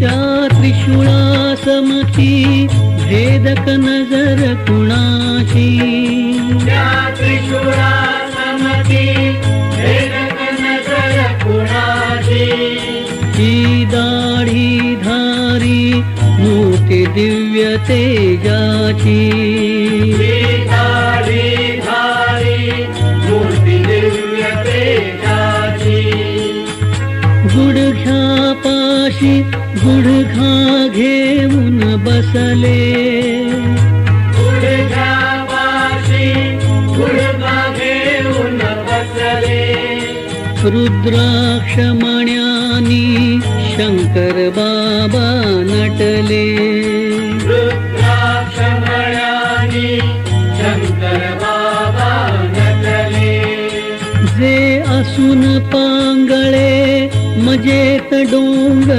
त्या त्रिशूळासमती भेदक नजर कुणाची, त्या त्रिशूळासमती भेदक नजर कुणाची. ही दाढी धारी मूर्ती दिव्य तेजाची, ही दाढी धारी मूर्ती दिव्य तेजाची. गुडघ्यापाशी गुडघा घेऊन बसले, गुडघ्यापाशी गुडघा घेऊन बसले. रुद्राक्ष मण्यानी शंकर बाबा नटले, रुद्राक्ष मण्यानी शंकर बाबा नटले. जे असून पांगळे मजेत डोंगर